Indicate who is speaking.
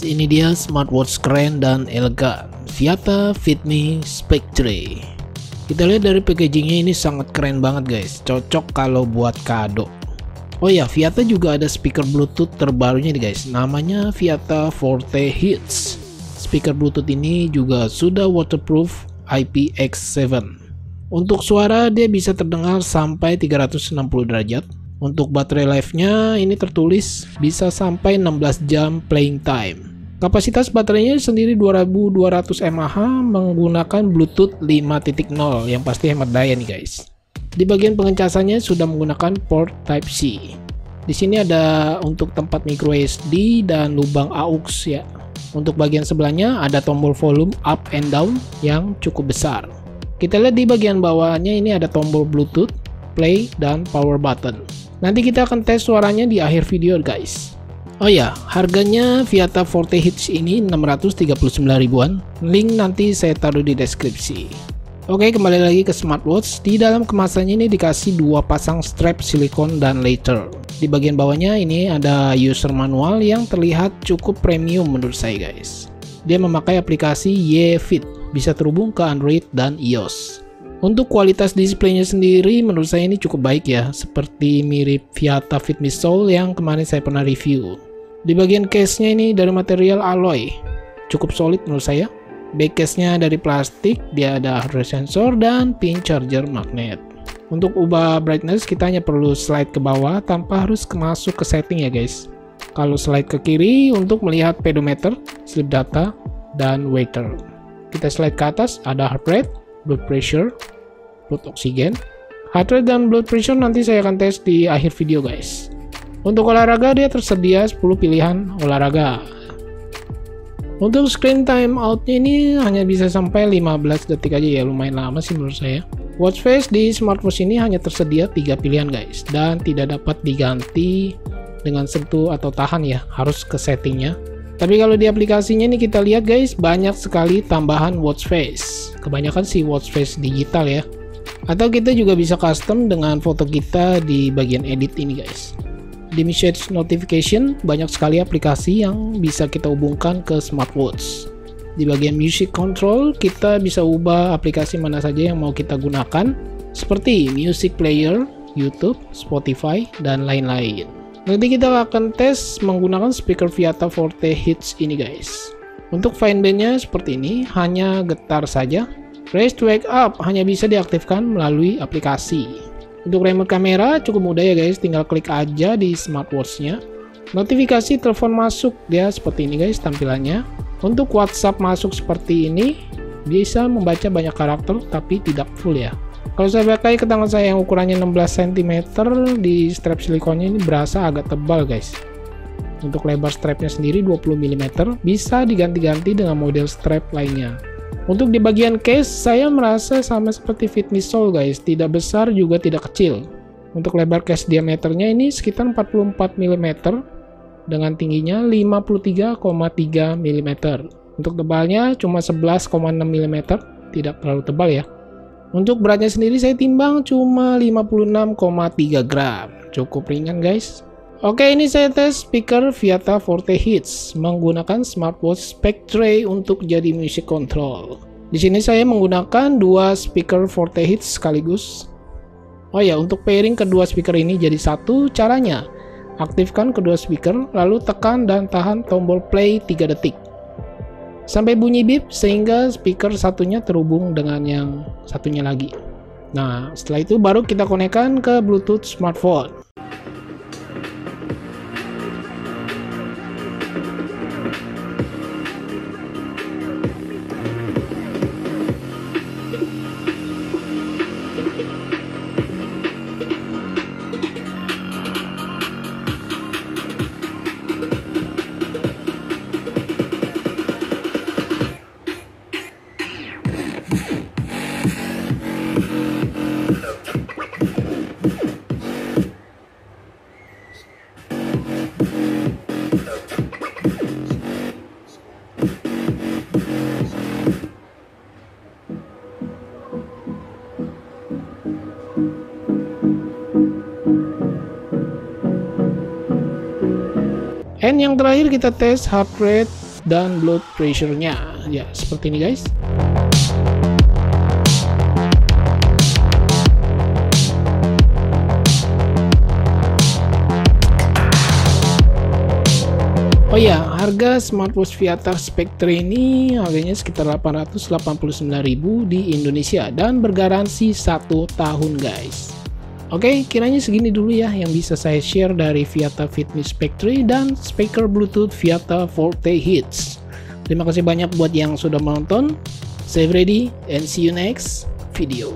Speaker 1: ini dia smartwatch keren dan elegan, Viata Fitme Spectre. Kita lihat dari packagingnya, ini sangat keren banget guys, cocok kalau buat kado. Oh ya, Viata juga ada speaker Bluetooth terbarunya nih guys, namanya Viata Forte Hits. Speaker Bluetooth ini juga sudah waterproof IPX7. Untuk suara dia bisa terdengar sampai 360 derajat. Untuk baterai life-nya ini tertulis bisa sampai 16 jam playing time. Kapasitas baterainya sendiri 2200 mAh menggunakan Bluetooth 5.0 yang pasti hemat daya nih guys. Di bagian pengecasannya sudah menggunakan port Type-C. Di sini ada untuk tempat micro SD dan lubang AUX ya. Untuk bagian sebelahnya ada tombol volume up and down yang cukup besar. Kita lihat di bagian bawahnya ini ada tombol Bluetooth, play, dan power button. Nanti kita akan tes suaranya di akhir video guys. Oh ya, harganya Viata Forte Hits ini 639 ribuan. Link nanti saya taruh di deskripsi. Oke, kembali lagi ke smartwatch. Di dalam kemasannya ini dikasih dua pasang strap silikon dan leather. Di bagian bawahnya ini ada user manual yang terlihat cukup premium menurut saya guys. Dia memakai aplikasi YFit, bisa terhubung ke Android dan iOS. Untuk kualitas displaynya sendiri menurut saya ini cukup baik ya, seperti mirip Viata Fitme Soul yang kemarin saya pernah review. Di bagian case-nya ini dari material alloy, cukup solid menurut saya. Back case-nya dari plastik, dia ada hardware sensor dan pin charger magnet. Untuk ubah brightness kita hanya perlu slide ke bawah tanpa harus masuk ke setting ya guys. Kalau slide ke kiri untuk melihat pedometer, sleep data, dan waiter. Kita slide ke atas, ada heart rate, blood pressure, blood oksigen, heart rate dan blood pressure nanti saya akan tes di akhir video guys. Untuk olahraga dia tersedia 10 pilihan olahraga. Untuk screen time outnya ini hanya bisa sampai 15 detik aja ya, lumayan lama sih menurut saya. Watch face di smartwatch ini hanya tersedia 3 pilihan guys, dan tidak dapat diganti dengan sentuh atau tahan ya, harus ke settingnya. Tapi kalau di aplikasinya nih kita lihat guys, banyak sekali tambahan watch face. Kebanyakan sih watch face digital ya. Atau kita juga bisa custom dengan foto kita di bagian edit ini guys. Di message notification banyak sekali aplikasi yang bisa kita hubungkan ke smartwatch. Di bagian music control kita bisa ubah aplikasi mana saja yang mau kita gunakan, seperti music player, YouTube, Spotify, dan lain-lain. Nanti kita akan tes menggunakan speaker Viata Forte Hits ini guys. Untuk fine band-nya seperti ini, hanya getar saja. Raise to wake up hanya bisa diaktifkan melalui aplikasi. Untuk remote kamera cukup mudah ya guys, tinggal klik aja di smartwatch-nya. Notifikasi telepon masuk dia seperti ini guys tampilannya. Untuk WhatsApp masuk seperti ini, bisa membaca banyak karakter tapi tidak full ya. Kalau saya pakai ke tangan saya yang ukurannya 16 cm, di strap silikonnya ini berasa agak tebal guys. Untuk lebar strapnya sendiri 20 mm, bisa diganti-ganti dengan model strap lainnya. Untuk di bagian case, saya merasa sama seperti Fitme Soul guys, tidak besar juga tidak kecil. Untuk lebar case diameternya ini sekitar 44 mm, dengan tingginya 53,3 mm. Untuk tebalnya cuma 11,6 mm, tidak terlalu tebal ya. Untuk beratnya sendiri saya timbang cuma 56,3 gram. Cukup ringan guys. Oke, ini saya tes speaker Viata Forte Hits menggunakan smartwatch Spectre untuk jadi music control. Di sini saya menggunakan dua speaker Forte Hits sekaligus. Oh ya, untuk pairing kedua speaker ini jadi satu. Caranya, aktifkan kedua speaker lalu tekan dan tahan tombol play 3 detik. Sampai bunyi beep sehingga speaker satunya terhubung dengan yang satunya lagi. Nah, setelah itu baru kita konekkan ke Bluetooth smartphone. And yang terakhir kita tes heart rate dan blood pressure-nya. Ya, seperti ini guys. Oh ya, harga smartwatch Viatar Spectre ini harganya sekitar 889.000 di Indonesia dan bergaransi 1 tahun guys. Oke, kiranya segini dulu ya yang bisa saya share dari Viatar Fitme Spectre dan speaker Bluetooth Viatar Forte Hits. Terima kasih banyak buat yang sudah menonton. Save ready and see you next video.